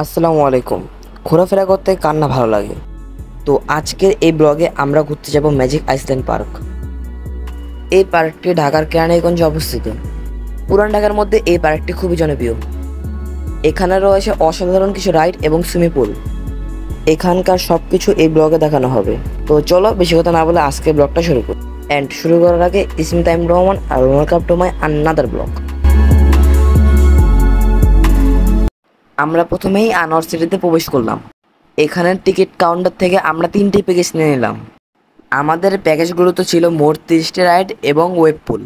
আসসালামু আলাইকুম। ঘোরাফেরা করতে কার না ভালো লাগে। তো আজকের এই ব্লগে আমরা ঘুরতে যাব ম্যাজিক আইসল্যান্ড পার্ক। এই পার্কটি ঢাকার কেরানীগঞ্জে অবস্থিত। পুরান ঢাকার মধ্যে এই পার্কটি খুবই জনপ্রিয়। এখানে রয়েছে অসাধারণ কিছু রাইড এবং সুইমিং পুল। এখানকার সব কিছু এই ব্লগে দেখানো হবে। তো চলো বেশি কথা না বলে আজকে ব্লগটা শুরু করি। অ্যান্ড শুরু করার আগে ইসমিত আইম রহমান আর welcome to my another blog. আমরা প্রথমেই আনোয়ার সিটিতে প্রবেশ করলাম। এখানের টিকিট কাউন্টার থেকে আমরা 3টি প্যাকেজ নিয়ে নিলাম। আমাদের প্যাকেজগুলো তো ছিল মোট 30টি রাইড এবং ওয়েব পুল।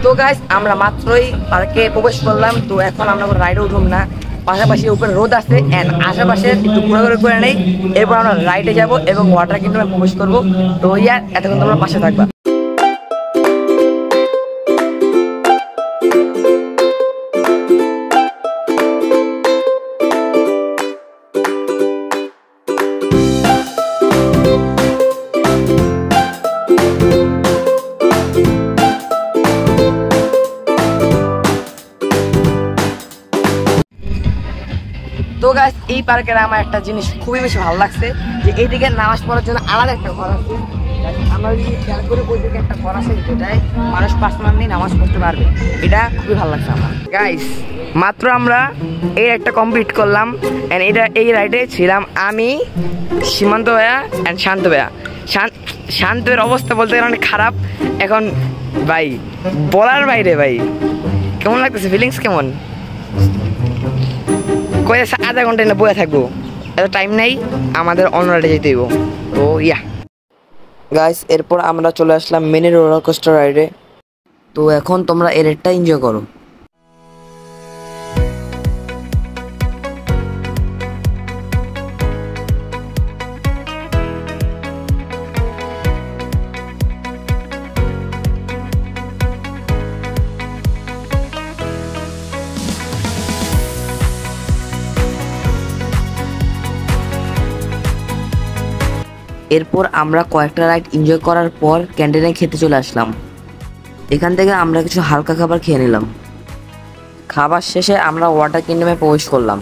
তো গাইস আমরা মাত্রই পার্কে প্রবেশ করলাম। তো এখন আমরা রাইডে উঠুম না, পাশাপাশি উপরে রোদ আছে অ্যান্ড আশেপাশে একটু ঘোরাঘুরি করে নেই। এরপর আমরা রাইডে যাব এবং ওয়াটার কিংডমে প্রবেশ করবো। তো ইয়ার এতক্ষণ তোমরা পাশে থাকবা। তো গাইস এই পার্কের আমার একটা জিনিস খুবই বেশি ভালো লাগছে যে এইদিকে নামাজ পড়ার জন্য আলাদা একটা ঘর আছে। আমরা যদি খেয়াল করে ওই দিকে একটা ঘর আছে যেটাই মানুষ পার্সোনালি নামাজ পড়তে পারবে। এটা খুবই ভালো লাগছে আমার। গাইস মাত্র আমরা এই রাইডটা কমপ্লিট করলাম অ্যান্ড এই রাইডে ছিলাম আমি, সীমান্ত ভাইয়া অ্যান্ড শান্ত ভাইয়া। শান্তের অবস্থা বলতে গেলে অনেক খারাপ এখন ভাই, বলার বাইরে। ভাই কেমন লাগতেছে, ফিলিংস কেমন? কই আধা ঘন্টা না বয়ে থাকবো, এত টাইম নেই, আমাদের অন্য রাইডে যেতে হইব। তো ইয়া গাইস এরপর আমরা চলে আসলাম মিনি রোলার কোস্টার রাইডে। তো এখন তোমরা এই রাইডটা এনজয় করো। এরপর আমরা কয়েকটা রাইড এনজয় করার পর ক্যান্টিনে খেতে চলে আসলাম। এখান থেকে আমরা কিছু হালকা খাবার খেয়ে নিলাম। খাবার শেষে আমরা ওয়াটার কিংডমে প্রবেশ করলাম।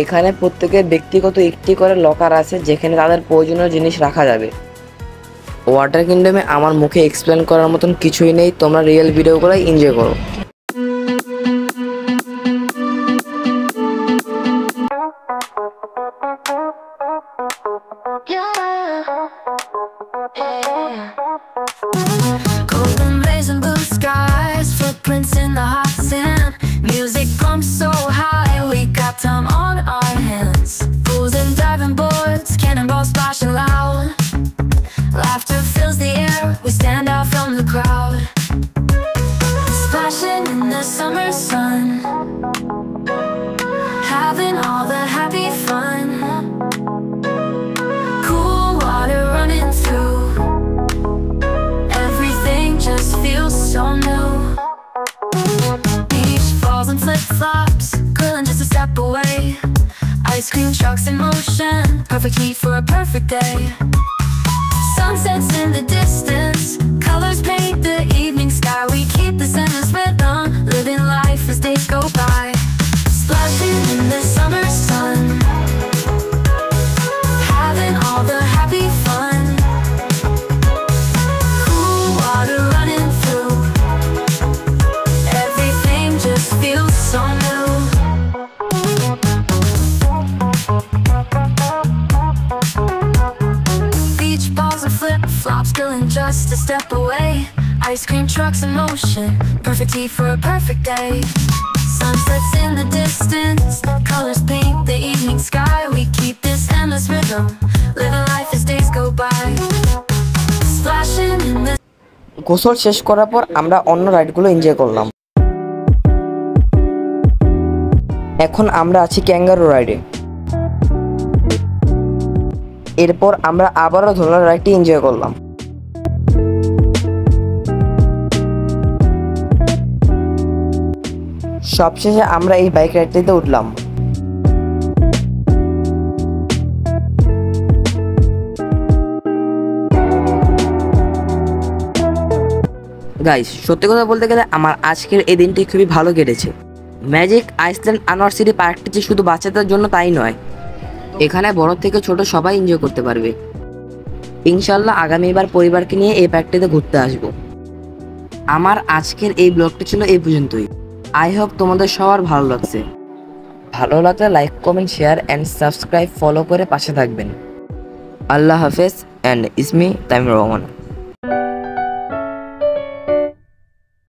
এখানে প্রত্যেকের ব্যক্তিগত একটি করে লকার আছে যেখানে তাদের প্রয়োজনীয় জিনিস রাখা যাবে। ওয়াটার কিংডমে আমার মুখে এক্সপ্লেন করার মতন কিছুই নেই, তোমরা রিয়েল ভিডিওগুলো এনজয় করো। Golden rays and blue skies, footprints in the hot sand. Music pumps so high, we got time on our hands. Pools and diving boards, cannonballs splashing loud. Laughter fills the air, we stand out from the crowd. Splashing in the summer sun, having all the happy fun. Cool water running through, just feels so new. Beach balls and flip-flops, grilling just a step away. Ice cream trucks in motion, perfect heat for a perfect day. Sunsets in the distance, colors paint the evening sky. We keep this endless rhythm, living life as days go by. Splashing in the summer sun, having all the happy fun. Flops spilling just a step away. Ice cream trucks in motion, perfect heat for a perfect day. Sunsets in the distance, colors paint the evening sky. We keep this endless rhythm, living life as days go by. Splashing in the গোসল শেষ করার পর আমরা অন্য রাইডগুলো enjoy করলাম। এখন আমরা আছি ক্যাঙ্গারু রাইডে। এরপর আমরা আবারও ধরনের রাইডটি এনজয় করলাম। সবশেষে আমরা এই বাইক রাইডটিতে উঠলাম। গাইস সত্যি কথা বলতে গেলে আমার আজকের এই দিনটি খুবই ভালো কেটেছে। ম্যাজিক আইসল্যান্ড আনোয়ার সিটি পার্কটি যে শুধু বাচ্চাদের জন্য তাই নয়, এখানে বড় থেকে ছোট সবাই এনজয় করতে পারবে। ইনশাল্লাহ আগামীবার পরিবারকে নিয়ে এই পার্কটিতে ঘুরতে আসবো। আমার আজকের এই ব্লগটি ছিল এই পর্যন্তই। আই হোপ তোমাদের সবার ভালো লাগছে। ভালো লাগলে like, comment, share and subscribe follow করে পাশে থাকবেন। আল্লাহ হাফেজ অ্যান্ড ইসমি তাইমুর রহমান।